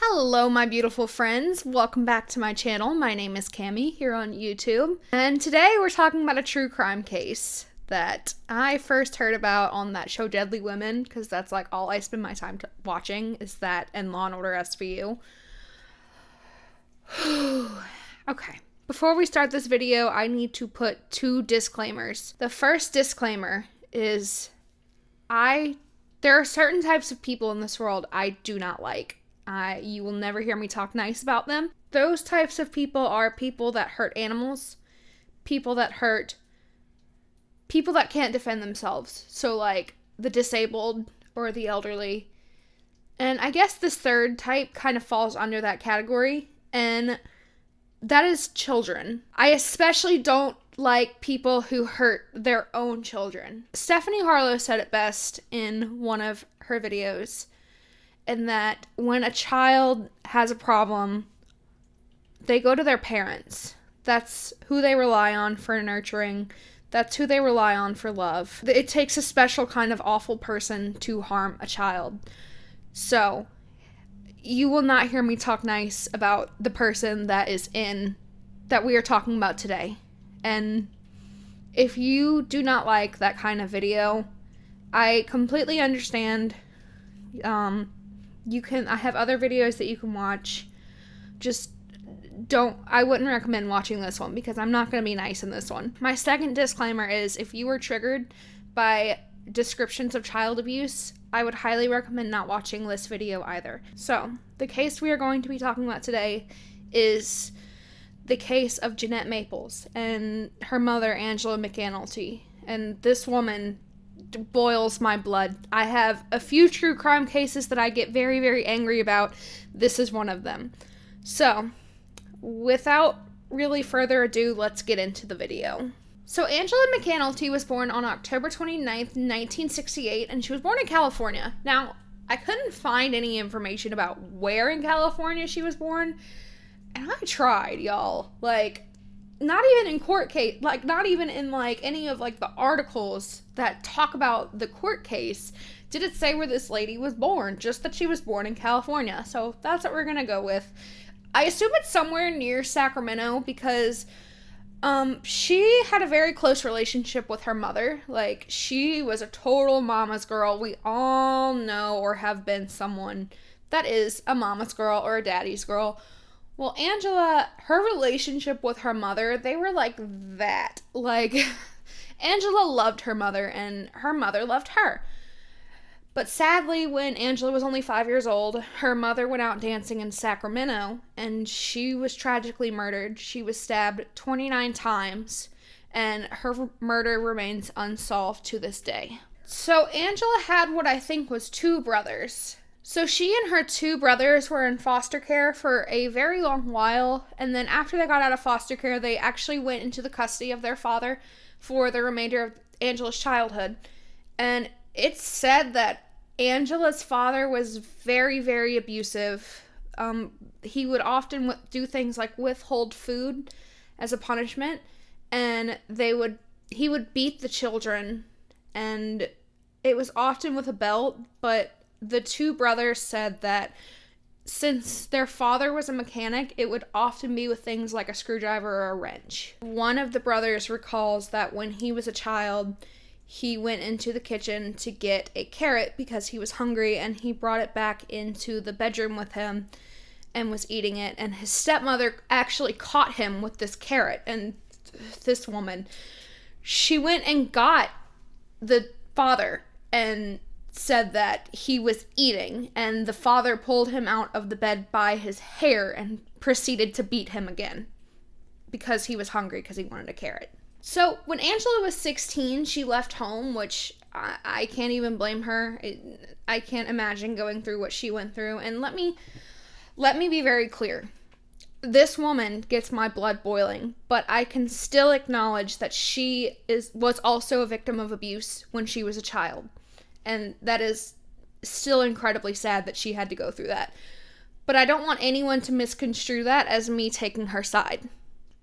Hello, my beautiful friends. Welcome back to my channel. My name is Cami here on YouTube. And today we're talking about a true crime case that I first heard about on that show Deadly Women, because that's like all I spend my time watching is that and Law & Order SVU. Okay. Before we start this video, I need to put two disclaimers. The first disclaimer is there are certain types of people in this world I do not like. You will never hear me talk nice about them. Those types of people are people that hurt animals, people that can't defend themselves. So like the disabled or the elderly. And I guess this third type kind of falls under that category, and that is children. I especially don't like people who hurt their own children. Stephanie Harlow said it best in one of her videos, in that when a child has a problem, they go to their parents. That's who they rely on for nurturing. That's who they rely on for love. It takes a special kind of awful person to harm a child. So, you will not hear me talk nice about the person that we are talking about today. And if you do not like that kind of video, I completely understand. I have other videos that you can watch. I wouldn't recommend watching this one because I'm not going to be nice in this one. My second disclaimer is if you were triggered by descriptions of child abuse, I would highly recommend not watching this video either. So, the case we are going to be talking about today is the case of Jeanette Maples and her mother, Angela McAnulty. And this woman boils my blood. I have a few true crime cases that I get very, very angry about. This is one of them. So, without really further ado, let's get into the video. So, Angela McAnulty was born on October 29th, 1968, and she was born in California. Now, I couldn't find any information about where in California she was born, and I tried, y'all. Not even in court case, not even in, any of, the articles that talk about the court case did it say where this lady was born, just that she was born in California. So that's what we're gonna go with. I assume it's somewhere near Sacramento because, she had a very close relationship with her mother. She was a total mama's girl. We all know or have been someone that is a mama's girl or a daddy's girl. Well, Angela, her relationship with her mother, they were like that. Angela loved her mother, and her mother loved her. But sadly, when Angela was only 5 years old, her mother went out dancing in Sacramento, and she was tragically murdered. She was stabbed 29 times, and her murder remains unsolved to this day. So Angela had what I think was two brothers. So she and her two brothers were in foster care for a very long while, and then after they got out of foster care, they actually went into the custody of their father for the remainder of Angela's childhood. And it's said that Angela's father was very, very abusive. He would often do things like withhold food as a punishment, and he would beat the children, and it was often with a belt, but the two brothers said that since their father was a mechanic, it would often be with things like a screwdriver or a wrench. One of the brothers recalls that when he was a child, he went into the kitchen to get a carrot because he was hungry, and he brought it back into the bedroom with him and was eating it, and his stepmother actually caught him with this carrot. And this woman, she went and got the father and said that he was eating, and the father pulled him out of the bed by his hair and proceeded to beat him again because he was hungry because he wanted a carrot. So when Angela was 16, she left home, which I can't even blame her. I can't imagine going through what she went through. And let me be very clear. This woman gets my blood boiling, but I can still acknowledge that she was also a victim of abuse when she was a child. And that is still incredibly sad that she had to go through that. But I don't want anyone to misconstrue that as me taking her side.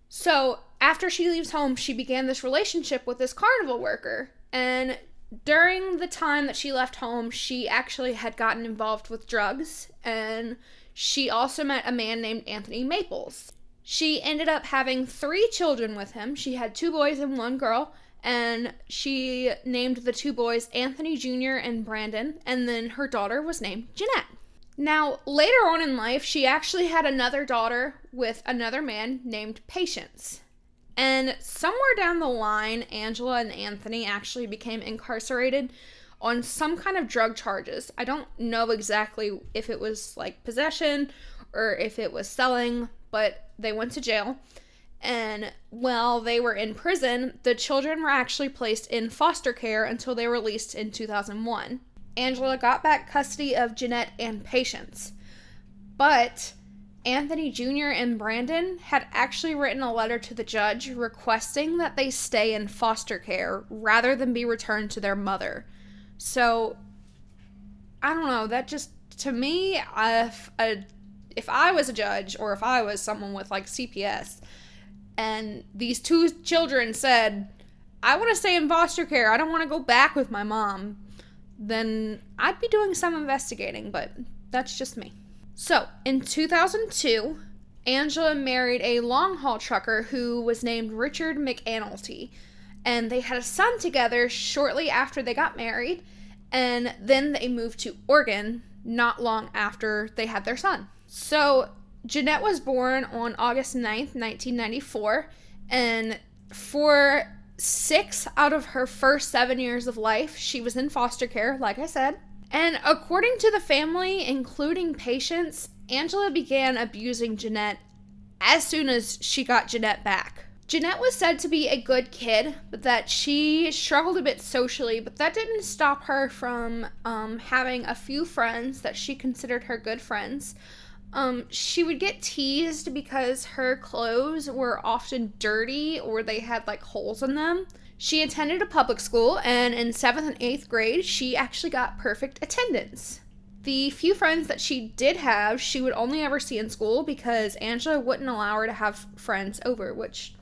So, after she leaves home, she began this relationship with this carnival worker. And during the time that she left home, she actually had gotten involved with drugs, and she also met a man named Anthony Maples. She ended up having 3 children with him. She had 2 boys and 1 girl, and she named the 2 boys Anthony Jr. and Brandon, and then her daughter was named Jeanette. Now, later on in life, she actually had another daughter with another man named Patience. And somewhere down the line, Angela and Anthony actually became incarcerated on some kind of drug charges. I don't know exactly if it was like possession or if it was selling, but they went to jail. And while they were in prison, the children were actually placed in foster care until they were released in 2001. Angela got back custody of Jeanette and Patience. But Anthony Jr. and Brandon had actually written a letter to the judge requesting that they stay in foster care rather than be returned to their mother. So, I don't know, that just, to me, if I was a judge or if I was someone with like CPS and these 2 children said, I want to stay in foster care, I don't want to go back with my mom, then I'd be doing some investigating, but that's just me. So, in 2002, Angela married a long-haul trucker who was named Richard McAnulty, and they had a son together shortly after they got married, and then they moved to Oregon not long after they had their son. So, Jeanette was born on August 9th, 1994, and for 6 out of her first 7 years of life, she was in foster care, like I said. And according to the family, including Patience, Angela began abusing Jeanette as soon as she got Jeanette back. Jeanette was said to be a good kid, but that she struggled a bit socially, but that didn't stop her from having a few friends that she considered her good friends. She would get teased because her clothes were often dirty or they had like holes in them. She attended a public school, and in 7th and 8th grade, she actually got perfect attendance. The few friends that she did have, she would only ever see in school because Angela wouldn't allow her to have friends over, which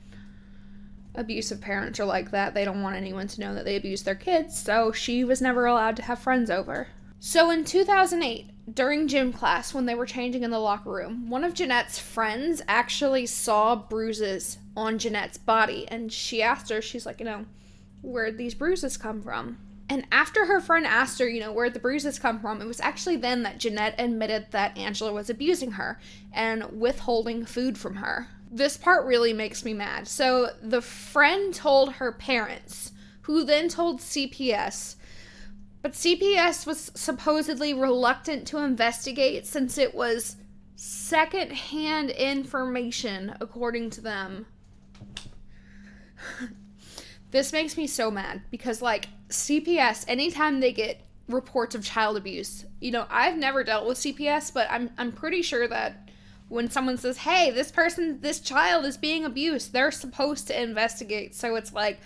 abusive parents are like that. They don't want anyone to know that they abuse their kids, so she was never allowed to have friends over. So in 2008, during gym class, when they were changing in the locker room, one of Jeanette's friends actually saw bruises on Jeanette's body, and she asked her, she's like, where'd these bruises come from? And after her friend asked her, where'd the bruises come from, it was actually then that Jeanette admitted that Angela was abusing her and withholding food from her. This part really makes me mad. So the friend told her parents, who then told CPS, but CPS was supposedly reluctant to investigate since it was second-hand information, according to them. This makes me so mad because, CPS, anytime they get reports of child abuse, I've never dealt with CPS, but I'm pretty sure that when someone says, hey, this child is being abused, they're supposed to investigate. So it's like,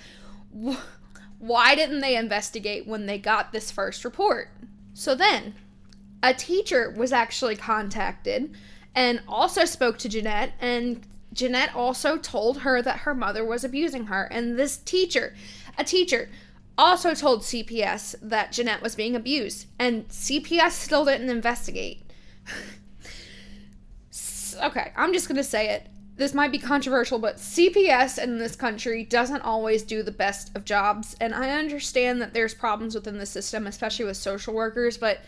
why didn't they investigate when they got this first report? So then, a teacher was actually contacted and also spoke to Jeanette, and Jeanette also told her that her mother was abusing her. And this teacher, also told CPS that Jeanette was being abused, and CPS still didn't investigate. Okay, I'm just gonna say it. This might be controversial, but CPS in this country doesn't always do the best of jobs, and I understand that there's problems within the system, especially with social workers, but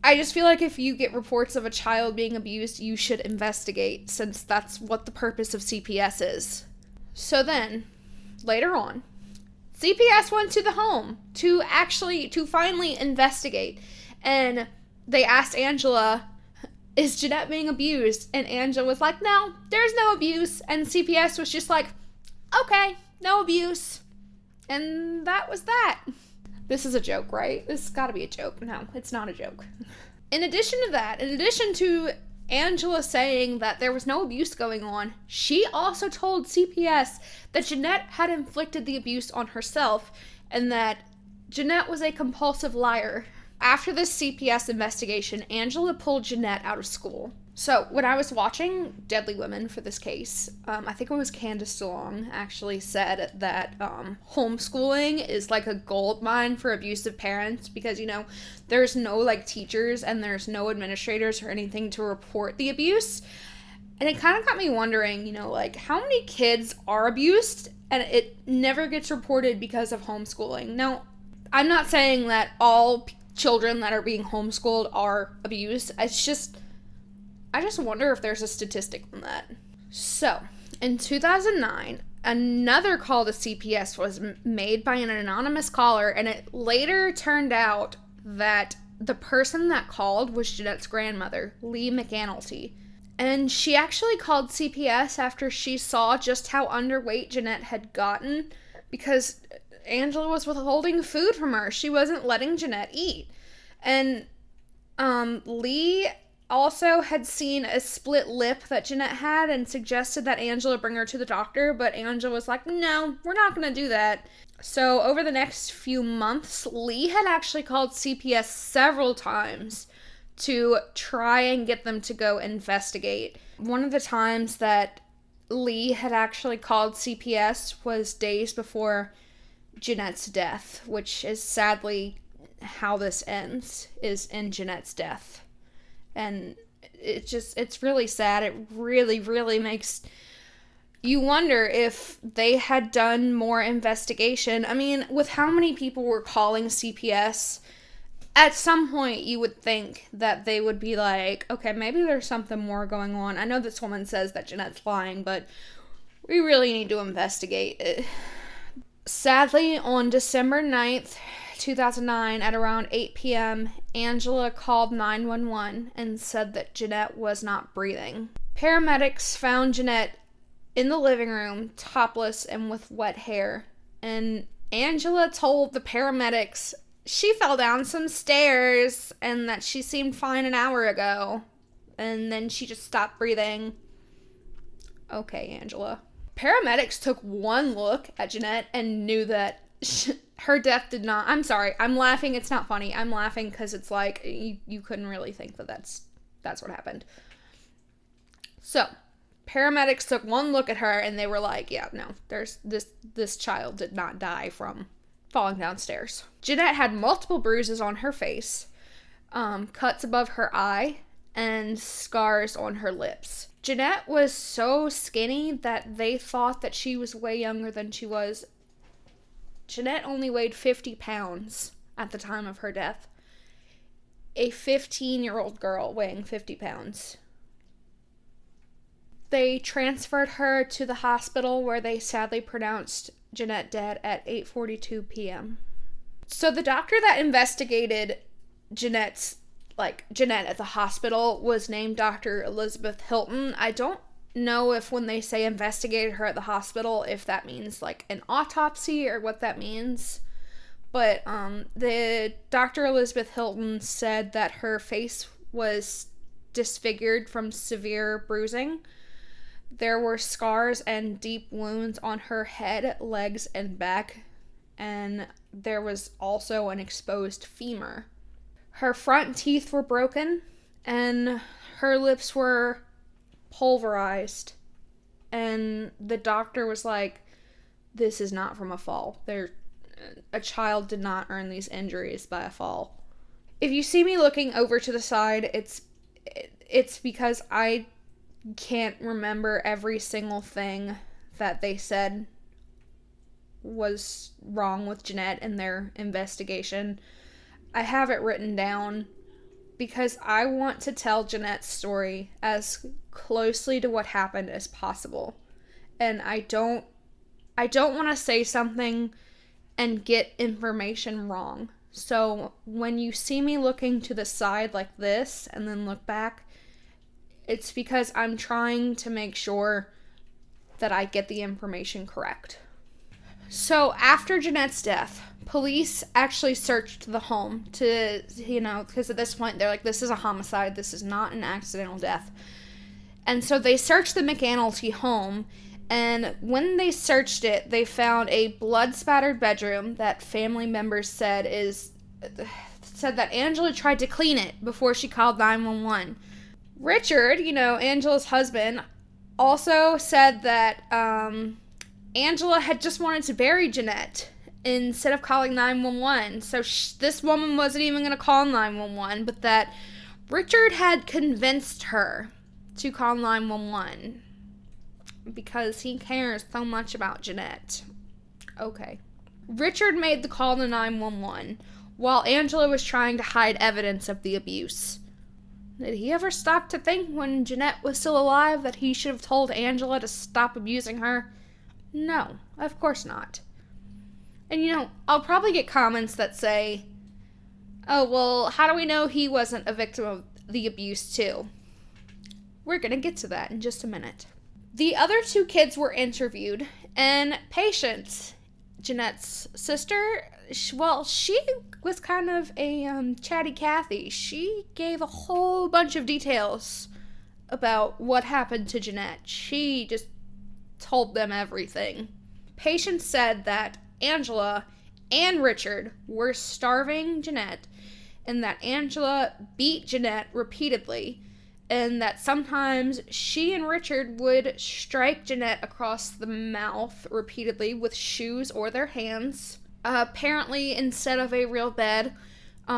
I just feel like if you get reports of a child being abused, you should investigate, since that's what the purpose of CPS is. So then, later on, CPS went to the home to finally investigate, and they asked Angela, is Jeanette being abused? And Angela was like, no, there's no abuse. And CPS was just like, okay, no abuse. And that was that. This is a joke, right? This has got to be a joke. No, it's not a joke. In addition to that, in addition to Angela saying that there was no abuse going on, she also told CPS that Jeanette had inflicted the abuse on herself and that Jeanette was a compulsive liar. After this CPS investigation, Angela pulled Jeanette out of school. So, when I was watching Deadly Women for this case, I think it was Candace DeLong actually said that homeschooling is like a gold mine for abusive parents because, there's no, like, teachers and there's no administrators or anything to report the abuse. And it kind of got me wondering, like, how many kids are abused and it never gets reported because of homeschooling? Now, I'm not saying that all children that are being homeschooled are abused. I just wonder if there's a statistic on that. So, in 2009, another call to CPS was made by an anonymous caller, and it later turned out that the person that called was Jeanette's grandmother, Lee McAnulty. And she actually called CPS after she saw just how underweight Jeanette had gotten because Angela was withholding food from her. She wasn't letting Jeanette eat. And Lee also had seen a split lip that Jeanette had and suggested that Angela bring her to the doctor, but Angela was like, no, we're not going to do that. So over the next few months, Lee had actually called CPS several times to try and get them to go investigate. One of the times that Lee had actually called CPS was days before Jeanette's death, which is sadly how this ends, is in Jeanette's death. And it's really sad. It really, really makes you wonder if they had done more investigation. I mean, with how many people were calling CPS, at some point you would think that they would be like, okay, maybe there's something more going on. I know this woman says that Jeanette's lying, but we really need to investigate it. Sadly, on December 9th, 2009, at around 8 p.m., Angela called 911 and said that Jeanette was not breathing. Paramedics found Jeanette in the living room, topless and with wet hair, and Angela told the paramedics she fell down some stairs and that she seemed fine an hour ago, and then she just stopped breathing. Okay, Angela. Paramedics took one look at Jeanette and knew that her death did not... I'm sorry, I'm laughing, it's not funny. I'm laughing because it's like, you couldn't really think that that's what happened. So, paramedics took one look at her and they were like, yeah, no, this child did not die from falling downstairs. Jeanette had multiple bruises on her face, cuts above her eye, and scars on her lips. Jeanette was so skinny that they thought that she was way younger than she was. Jeanette only weighed 50 pounds at the time of her death. A 15-year-old girl weighing 50 pounds. They transferred her to the hospital where they sadly pronounced Jeanette dead at 8:42 p.m. So the doctor that investigated Jeanette at the hospital was named Dr. Elizabeth Hilton. I don't know if when they say investigated her at the hospital, if that means like an autopsy or what that means. But the Dr. Elizabeth Hilton said that her face was disfigured from severe bruising. There were scars and deep wounds on her head, legs, and back, and there was also an exposed femur. Her front teeth were broken, and her lips were pulverized, and the doctor was like, this is not from a fall. A child did not earn these injuries by a fall. If you see me looking over to the side, it's because I can't remember every single thing that they said was wrong with Jeanette in their investigation. I have it written down because I want to tell Jeanette's story as closely to what happened as possible. And I don't want to say something and get information wrong. So when you see me looking to the side like this and then look back, it's because I'm trying to make sure that I get the information correct. So after Jeanette's death, police actually searched the home to, because at this point they're like, this is a homicide, this is not an accidental death. And so they searched the McAnulty home, and when they searched it, they found a blood-spattered bedroom that family members said that Angela tried to clean it before she called 911. Richard, Angela's husband, also said that Angela had just wanted to bury Jeanette instead of calling 911. So this woman wasn't even going to call 911, but that Richard had convinced her to call 911 because he cares so much about Jeanette. Okay. Richard made the call to 911 while Angela was trying to hide evidence of the abuse. Did he ever stop to think when Jeanette was still alive that he should have told Angela to stop abusing her? No, of course not. And I'll probably get comments that say, oh, well, how do we know he wasn't a victim of the abuse too? We're gonna get to that in just a minute. The other two kids were interviewed, and Patience, Jeanette's sister, she was kind of a chatty Cathy. She gave a whole bunch of details about what happened to Jeanette. She just told them everything. Patience said that Angela and Richard were starving Jeanette, and that Angela beat Jeanette repeatedly, and that sometimes she and Richard would strike Jeanette across the mouth repeatedly with shoes or their hands. Apparently, instead of a real bed,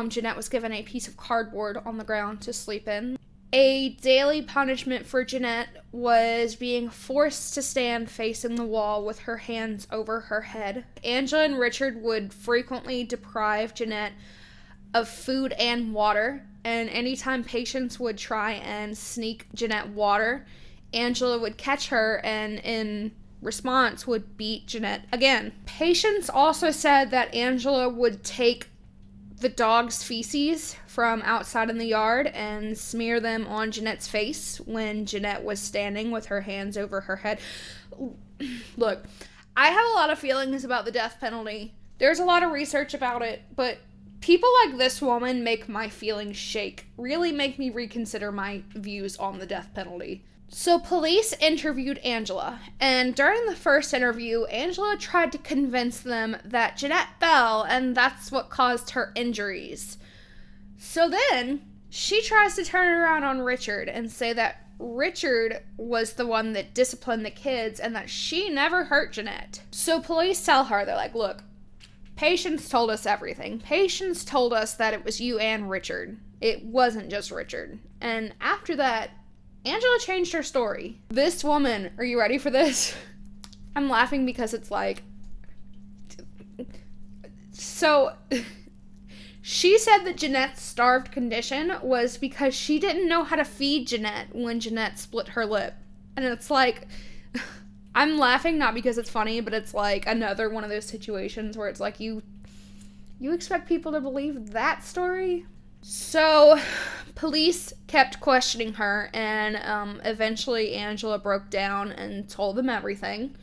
Jeanette was given a piece of cardboard on the ground to sleep in. A daily punishment for Jeanette was being forced to stand facing the wall with her hands over her head. Angela and Richard would frequently deprive Jeanette of food and water, and anytime Patience would try and sneak Jeanette water, Angela would catch her and in response would beat Jeanette again. Patience also said that Angela would take the dog's feces from outside in the yard and smear them on Jeanette's face when Jeanette was standing with her hands over her head. Look, I have a lot of feelings about the death penalty. There's a lot of research about it, but people like this woman make my feelings shake, really make me reconsider my views on the death penalty. So police interviewed Angela, and during the first interview, Angela tried to convince them that Jeanette fell, and that's what caused her injuries. So then, she tries to turn it around on Richard and say that Richard was the one that disciplined the kids, and that she never hurt Jeanette. So police tell her, they're like, look, Patience told us everything. Patience told us that it was you and Richard. It wasn't just Richard. And after that, Angela changed her story. This woman, are you ready for this? I'm laughing because it's like... So, she said that Jeanette's starved condition was because she didn't know how to feed Jeanette when Jeanette split her lip. And it's like... I'm laughing not because it's funny, but it's like another one of those situations where it's like you expect people to believe that story? So, police kept questioning her, and eventually Angela broke down and told them everything.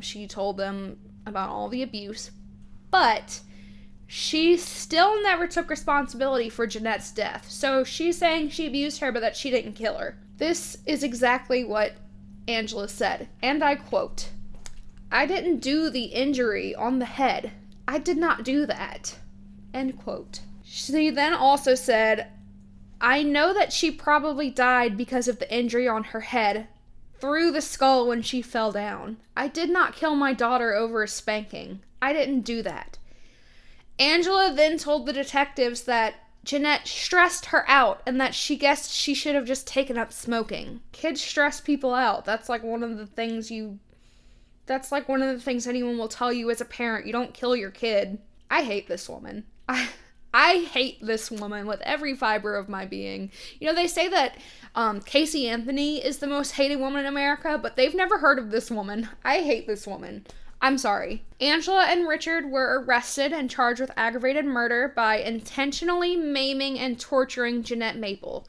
She told them about all the abuse, but she still never took responsibility for Jeanette's death. So she's saying she abused her, but that she didn't kill her. This is exactly what Angela said, and I quote, "I didn't do the injury on the head. I did not do that." End quote. She then also said, "I know that she probably died because of the injury on her head through the skull when she fell down. I did not kill my daughter over a spanking. I didn't do that." Angela then told the detectives that Jeanette stressed her out and that she guessed she should have just taken up smoking. Kids stress people out. That's like one of the things anyone will tell you as a parent. You don't kill your kid. I hate this woman. I hate this woman with every fiber of my being. You know, they say that Casey Anthony is the most hated woman in America, but they've never heard of this woman. I hate this woman. I'm sorry. Angela and Richard were arrested and charged with aggravated murder by intentionally maiming and torturing Jeanette Maple.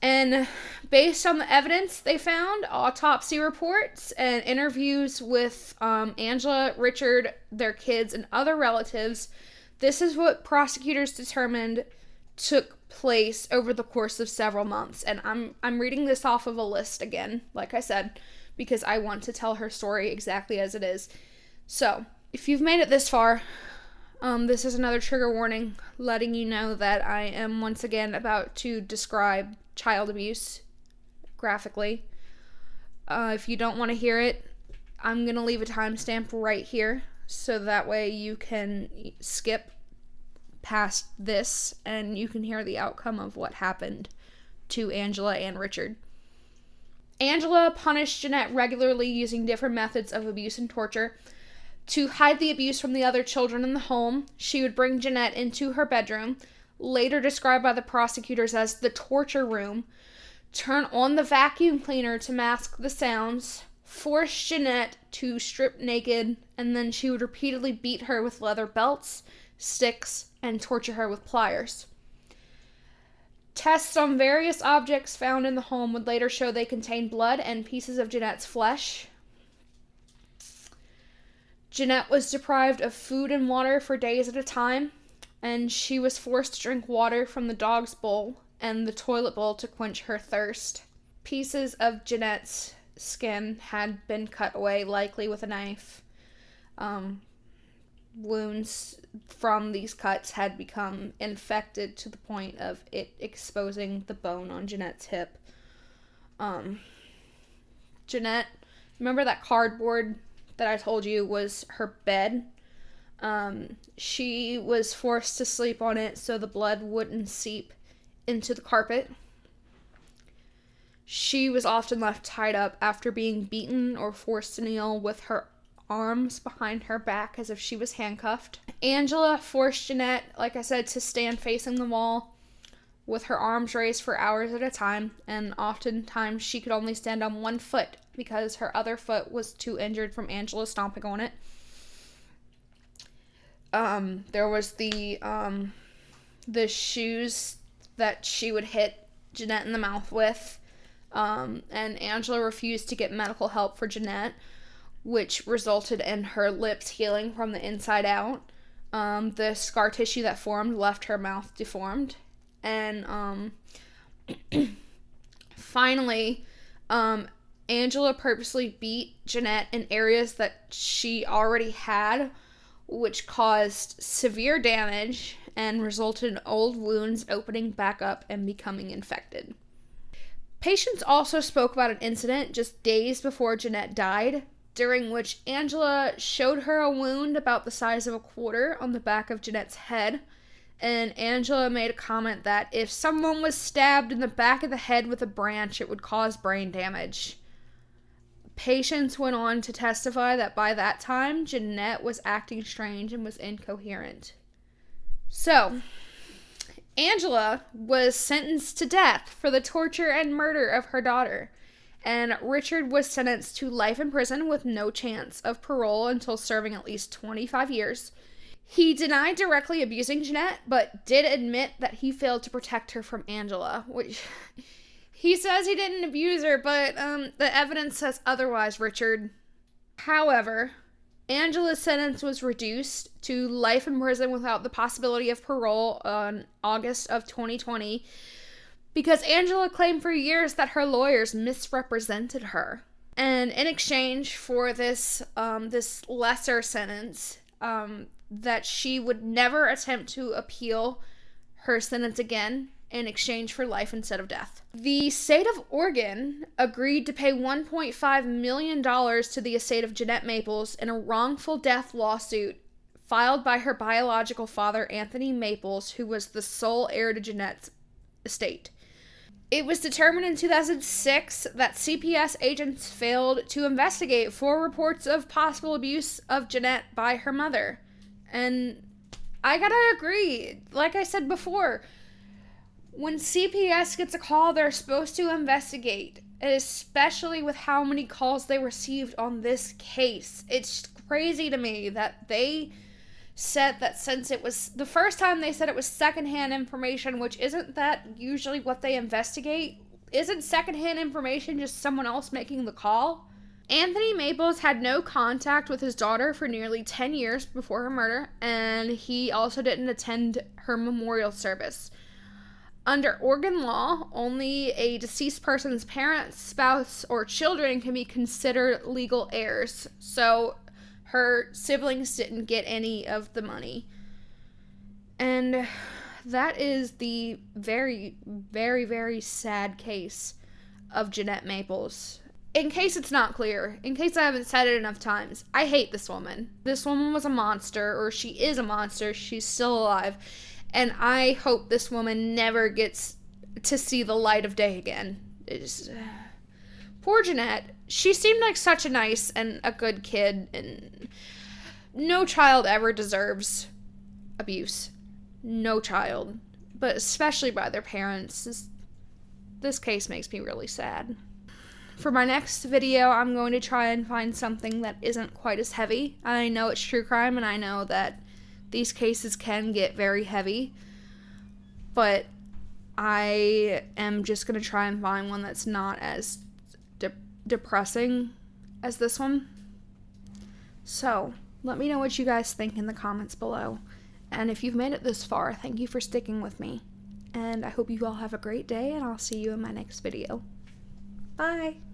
And based on the evidence they found, autopsy reports, and interviews with Angela, Richard, their kids, and other relatives, this is what prosecutors determined took place over the course of several months. And I'm reading this off of a list again, like I said, because I want to tell her story exactly as it is. So, if you've made it this far, This is another trigger warning, letting you know that I am once again about to describe child abuse graphically. If you don't want to hear it, I'm going to leave a timestamp right here, so that way you can skip past this and you can hear the outcome of what happened to Angela and Richard. Angela punished Jeanette regularly using different methods of abuse and torture. To hide the abuse from the other children in the home, she would bring Jeanette into her bedroom, later described by the prosecutors as the torture room, turn on the vacuum cleaner to mask the sounds, force Jeanette to strip naked, and then she would repeatedly beat her with leather belts, sticks, and torture her with pliers. Tests on various objects found in the home would later show they contained blood and pieces of Jeanette's flesh. Jeanette was deprived of food and water for days at a time, and she was forced to drink water from the dog's bowl and the toilet bowl to quench her thirst. Pieces of Jeanette's skin had been cut away, likely with a knife. Wounds from these cuts had become infected to the point of it exposing the bone on Jeanette's hip. Jeanette, remember that cardboard that I told you was her bed? She was forced to sleep on it so the blood wouldn't seep into the carpet. She was often left tied up after being beaten or forced to kneel with her arms behind her back as if she was handcuffed. Angela forced Jeanette, like I said, to stand facing the wall with her arms raised for hours at a time, and oftentimes she could only stand on one foot because her other foot was too injured from Angela stomping on it. There was the shoes that she would hit Jeanette in the mouth with, and Angela refused to get medical help for Jeanette, which resulted in her lips healing from the inside out. The scar tissue that formed left her mouth deformed. And finally, Angela purposely beat Jeanette in areas that she already had, which caused severe damage and resulted in old wounds opening back up and becoming infected. Patients also spoke about an incident just days before Jeanette died, during which Angela showed her a wound about the size of a quarter on the back of Jeanette's head, and Angela made a comment that if someone was stabbed in the back of the head with a branch, it would cause brain damage. Patients went on to testify that by that time, Jeanette was acting strange and was incoherent. So, Angela was sentenced to death for the torture and murder of her daughter, and Richard was sentenced to life in prison with no chance of parole until serving at least 25 years. He denied directly abusing Jeanette, but did admit that he failed to protect her from Angela, which he says he didn't abuse her, but the evidence says otherwise, Richard. However, Angela's sentence was reduced to life in prison without the possibility of parole on August of 2020 because Angela claimed for years that her lawyers misrepresented her. And in exchange for this lesser sentence, that she would never attempt to appeal her sentence again in exchange for life instead of death. The state of Oregon agreed to pay $1.5 million to the estate of Jeanette Maples in a wrongful death lawsuit filed by her biological father, Anthony Maples, who was the sole heir to Jeanette's estate. It was determined in 2006 that CPS agents failed to investigate 4 reports of possible abuse of Jeanette by her mother. And I gotta agree, like I said before, when CPS gets a call, they're supposed to investigate, especially with how many calls they received on this case. It's crazy to me that they said that since it was the first time they said it was secondhand information, which isn't that usually what they investigate. Isn't secondhand information just someone else making the call? Anthony Maples had no contact with his daughter for nearly 10 years before her murder, and he also didn't attend her memorial service. Under Oregon law, only a deceased person's parents, spouse, or children can be considered legal heirs, so her siblings didn't get any of the money. And that is the very, very, very sad case of Jeanette Maples. In case it's not clear, in case I haven't said it enough times, I hate this woman. This woman was a monster, or she is a monster. She's still alive. And I hope this woman never gets to see the light of day again. Poor Jeanette. She seemed like such a nice and a good kid, and no child ever deserves abuse. No child. But especially by their parents. This case makes me really sad. For my next video, I'm going to try and find something that isn't quite as heavy. I know it's true crime, and I know that these cases can get very heavy, but I am just going to try and find one that's not as depressing as this one. So, let me know what you guys think in the comments below. And if you've made it this far, thank you for sticking with me. And I hope you all have a great day, and I'll see you in my next video. Bye!